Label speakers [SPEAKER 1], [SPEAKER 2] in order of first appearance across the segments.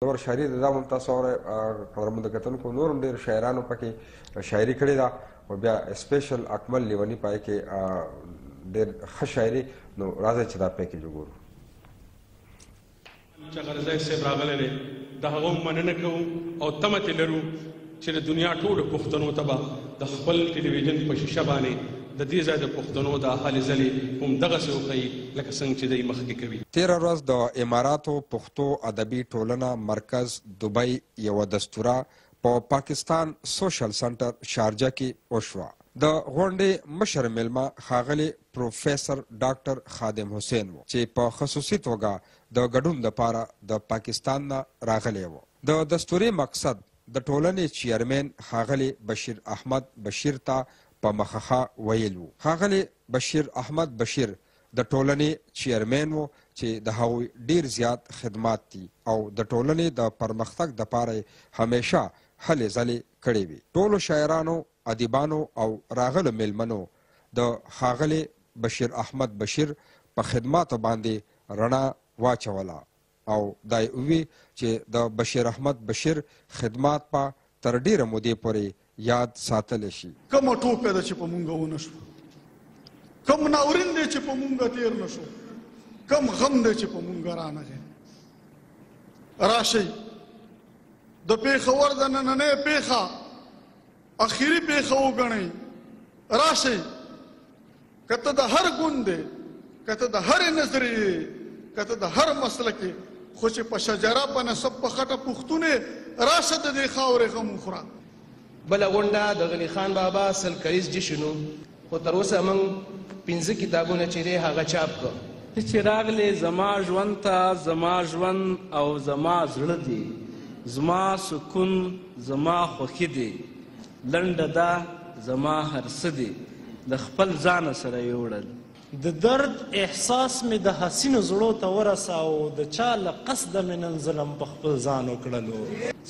[SPEAKER 1] نور شاعري دا هم تاسو اورئ قدرمنو کتونکو نور هم ډېر شاعرانو پکې شاعري کړې ده او بیا سپیشل اکمل لیوني پای کې ډېر ښه شاعري نو راځئ چې دا پیکیج وګورو.
[SPEAKER 2] چې غرضی صاحب راغلی دی د هغه هم مننه کوو او تمه ترې لرو چې د دنیا ټولو پښتنو ته به د خپل ټلویزیون په شیشه باندې د دې ځای د پښتنو د هلې ځلې هم دغسې وښیي لکه څنګه چې دی مخکې کوي.
[SPEAKER 1] تېره ورځ د اماراتو پښتو ادبي ټولنه مرکز دوبۍ یوه دستوره په پاکستان سوشل سنټر شارجه کې وشوه. د غونډې مشر میلمه ښاغلی پروفیسر ډاکټر خادم حسین و چې په خصوصي توګه د ګډون دپاره د پاکستان نه راغلی و. د دستورې مقصد د ټولنې چیرمین ښاغلی بشیر احمد بشیر ته په مخه ویل و. ښاغلی بشیر احمد بشیر د ټولنې چیرمین و چې د هغوی ډیر زیات خدمات دي او د ټولنې د پرمختګ دپاره همیشه هلې ځلې کړې وي. ټولو شاعرانو، ادیبانو او راغلو میلمنو د ښاغلی بشیر احمد بشیر په خدماتو باندې رڼا واچوله او دا یې ووي چې د بشیر احمد بشیر خدمات به تر ډیره مودې پورې یاد ساتلی شي.
[SPEAKER 3] کومه ټوکه ده چې په مونږ ونه شو، کوم ناورین دی چې په مونږ تیر نه شو، کوم غم دی چې په مونږ رانغی. راشئ د پېښور د نننۍ پېښه اخري پېښه وګڼئ. راشئ که ته د هر ګوند دی، که ته د هرې نظریې، که ته د هر مسلکې، خو چې په شجره په نسب په خټه پښتون یې، راشه د دې خاورې غم وخوره.
[SPEAKER 4] بله غونډه د غني خان بابا سل کلیز جشن و، خو تر اوسه موږ 15 کتابونه چې دی هغه چاپ کړ.
[SPEAKER 5] چې راغلی زما ژوند ته زما ژوند او زما زړه دی، زما سکون زما خوښي دی، لنډه ده زما هر څه دی، د خپل ځانه سره یې وړل.
[SPEAKER 6] د درد احساس مې د حسینو زړو ته ورساو، د چا له قصده مې نن ظلم په خپل ځان وکړلو.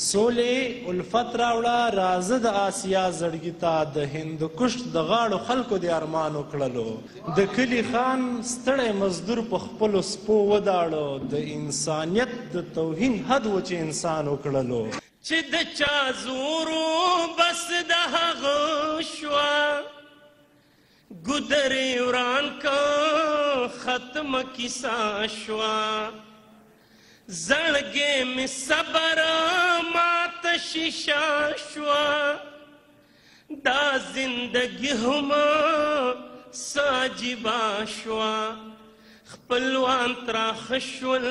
[SPEAKER 6] سولې الفت راوړه رازه د آسیا زړګي ته، د هندوکش د غاړو خلکو د ارمان وکړلو. د کلي خان ستړی مزدور په خپلو سپو وداړو، د انسانیت د توهین حد و چې انسان وکړلو.
[SPEAKER 7] چې د چا زورو بس د هغه شوه، ګودرې وران که ختمه کیسه شوه، زړګې مې صبر ماته شیشه شوه، دا زندګي هم څه عجیبه شوه، خپلوان تراخه شول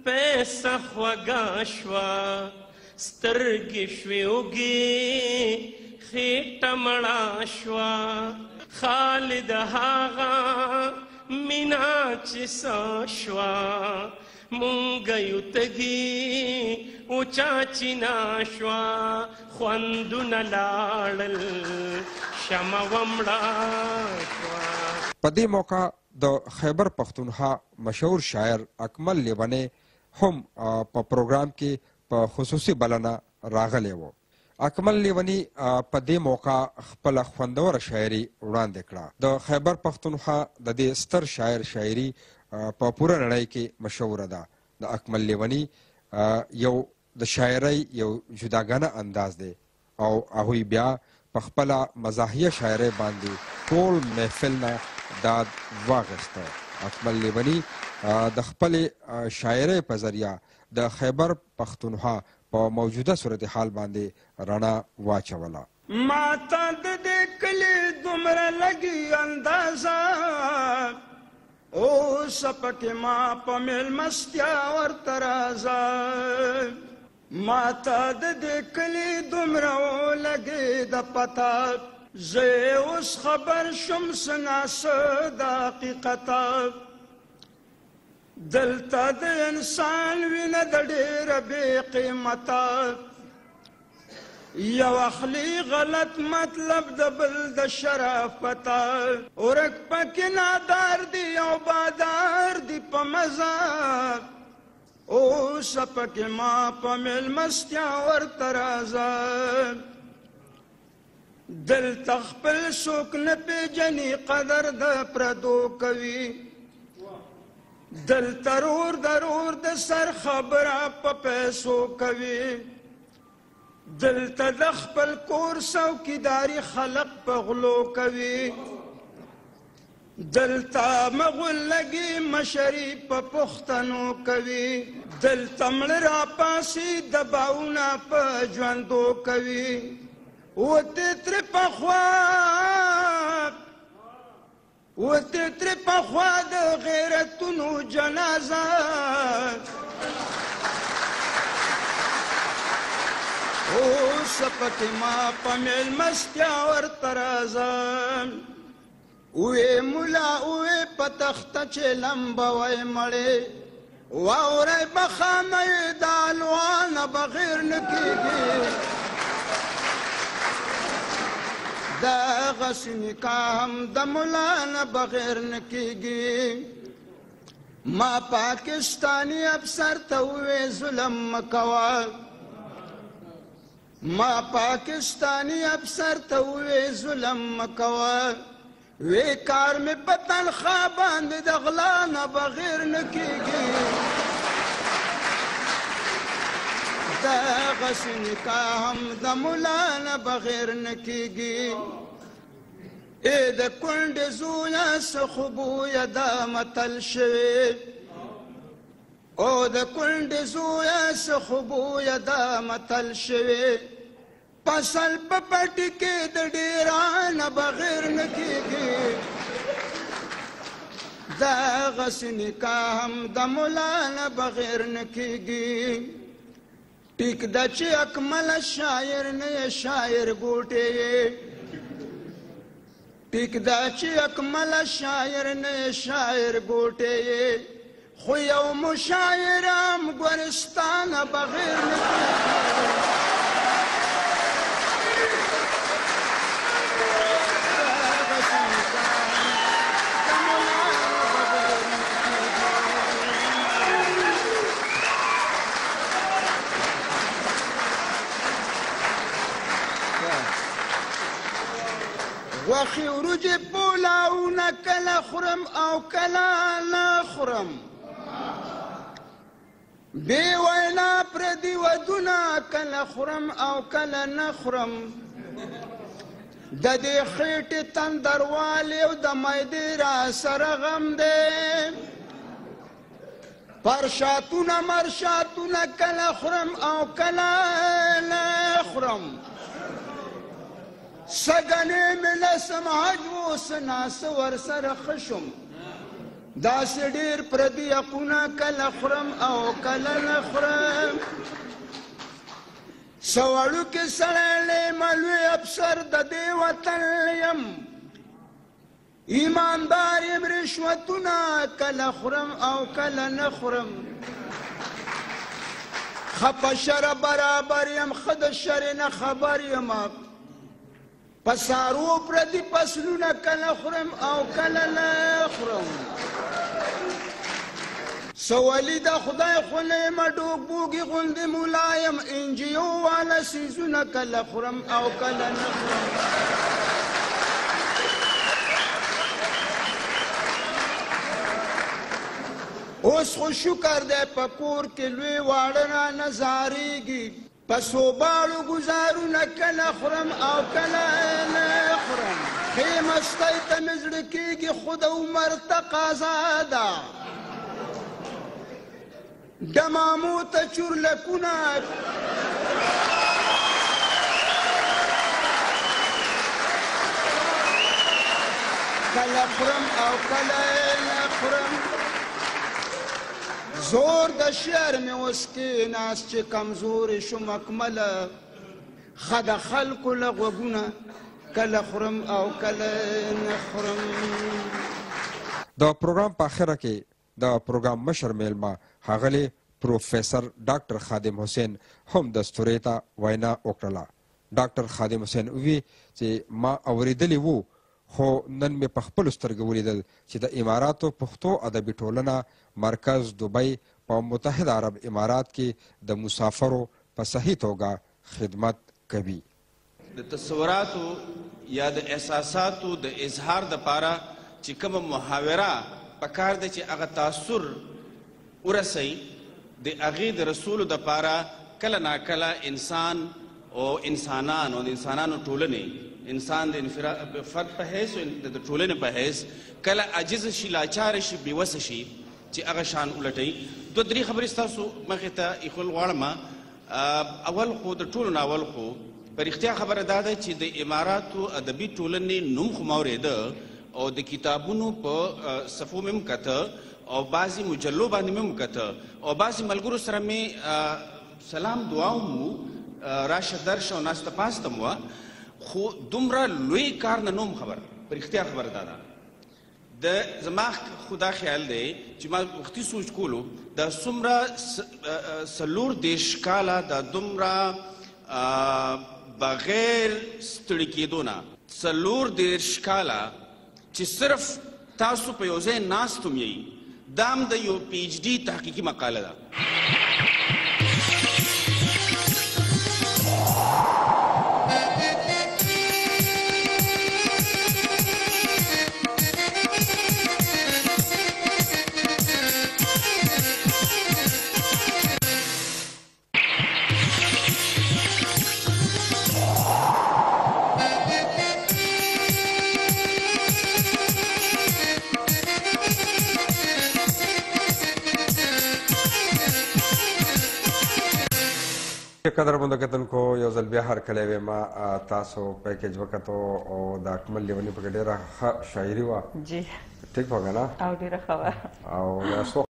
[SPEAKER 7] پیسه خوږه شوه، سترګې شوې اوږې خېټه مړه شوه، خالد هغه مینا چې څه شوه، مونږ یو تږي اوچا چینا شوه، خوندونه لاړل شمه ومړه شوه.
[SPEAKER 1] په دې موقع د خیبر پښتونخوا مشهور شاعر اکمل لیونی هم په پروګرام کې په خصوصي بلنه راغلی و. اکمل لیونی په دې موقع خپله خوندوره شاعري وړاندې کړه. د خیبر پښتونخوا د دې ستر شاعر شاعري په پوره نړۍ کې مشهوره ده. د اکمل لیونی یو د شاعرۍ یو جداګانه انداز دی او هغوی بیا په خپله مزاحیه شاعرۍ باندې ټول محفل نه داد واخیسته. اکمل لیونی د خپلې شاعرۍ په ذریعه د خیبر پښتونخوا په موجوده صورتحال باندې رڼا واچوله.
[SPEAKER 8] ما ته د دې کلي دومره لګي اندازه، اوس پکې ما په میلمستیا ورته راځه. ما ته د دې کلي دومره ولګي د پته، زه اوس خبر شم څه ناڅه د حقیقته. دلته د انسان وینه د ډېره بې قیمته، یو اخلي غلط مطلب د بل د شرافته، ورک پکې نادار دی او بادار دی په مزه، اوس پکې ما په میلمستیا ورته راځه. دلته خپل څوک نه پېژني قدر د پردو کوي، دل ترور درور د سر خبره په پیسو کوي دلته د خپل کور څوکیداري خلق په غلو کوي دلته مغلګي مشري په پښتنو کوي دلته مړه راپاسي دباونه په ژوندو کوي وته تر پخوا د غیرتونو جنازه اوس پکې ما په میلمستیا ورته راځم وې ملا وې په تخته چې لمبوی مړې واورئ بخانۍ د الوانه بغیر نه کېږي دغسې نکاح هم د ملا نه بغیر نه کېږي ما پاکستاني افسر ته ووې ظلم مه کوه ما پاکستانی افسر ته وې ظلم مه کوه وې کار مې په تنخوا باندې د غلا نه بغیر نه کېږي دغسې نکاح هم د ملا نه بغیر نه کېږي ای د کونډې زویه څه خو بویه دا متل شوې او د کونډې زویه څه خو بویه دا متل شوې فصل په پټي کې د ډېرانه بغیر نه کېږي دغسې نکاح هم د ملا نه بغیر نه کېږي ټیک ده چې اکمله شاعر نه یې شاعر ګوټې یې ټیک ده چې اکمله شاعر نه یې شاعر ګوټې یې خو یو مشاعر هم ګورستانه بغیر نه کېږي غوښې وریجې پولاونه کله خورم او کله نه خورم بې وینا پردي ودونه کله خورم او کله نه خورم د دې خېټې تندروالی او د معدې را سره غم دی پرشاتونه مرشاتونه کله خورم او کله نه خورم سګنې مې لسم حج اوس ناسه ورسره ښه شم داسې ډېر پردي حقونه کله خورم او کله نه خورم څه وړوکې سړی لیمه لوی افسر د دې وطن یم ایماندار یم رشوتونه کله خورم او کله نه خورم ښه په شره برابر یم ښه د شرې نه خبر یم په سارو پردي فصلونه کله خورم او کله نه خورم څه ولي د خدای خو نه یم ډوک بوږي غوندې ملا یم انجیو والا سیزونه کله خورم او کله نه خورم اوس خو شکر دی په کور کې لوی واړه رانه زارېږي په صوباړو ګزارونه کله خورم او کله نه خورم ښې مستۍ ته مې زړه کېږي خو د عمر تقاضا ده دمامو ته چورلکونه کله خورم او کله نه خورم زور د شعر مې اوس کېناست چې کمزورې شوم اکمله ښه د خلکو له غوږونه کله خورم او کله نه خورم
[SPEAKER 1] د پروګرام په اخره کې د پروګرام مشر میلمه ښاغلی پروفیسر ډاکټر خادم حسین هم دستورې ته وینا وکړله ډاکټر خادم حسین ووی چې ما اورېدلی وو خو نن مې په خپلو سترګو ولیدل چې د اماراتو پښتو ادبي ټولنه مرکز دوبۍ په متحده عرب امارات کې د مسافرو په صحیح توګه خدمت کوي
[SPEAKER 9] د تصوراتو یا د احساساتو د اظهار دپاره چې کومه محاوره پکار دی چې هغه تاثر ورسوي د هغې د رسولو دپاره کله ناکله انسان او انسانان او د انسانانو ټولنې انسان د فرد په حیث د ټولنې په حیث کله عاجز شي لاچاره شي بېوسه شي چې هغه شان ولټوي. دوه درې خبرې ستاسو مخې ته ایښول غواړم. اول خو د ټولو نه اول خو په رښتیا خبره دا ده چې د اماراتو ادبي ټولنې نوم خو ما اورېده او د کتابونو په صفو مې هم کته او بعضې مجلو باندې مې هم کته او بعضې ملګرو سره مې سلام دعا هم راشه درشه او ناسته پاسته م وه، خو دومره لوی کار نه نوم خبر. په رښتیا خبره دا ده د زما خو دا خیال دی چې ما وختي سوچ کولو دا څومره 40 کاله دا دومره بغیر ستړي کېدو نه 40 کاله چې صرف تاسو په یو ځای ناست هم یئ، دا هم د یو پی ایچ ډي تحقیقي مقاله ده.
[SPEAKER 1] قدرمنو کتونکو یو ځل بیا هرکلی ویما تاسو پیکیج وکتو او د اکمل لیوني پکې ډېره ښه شاعري وه.
[SPEAKER 10] جی
[SPEAKER 1] ټیک وه که نه؟
[SPEAKER 10] او ډېره ښه وه
[SPEAKER 1] او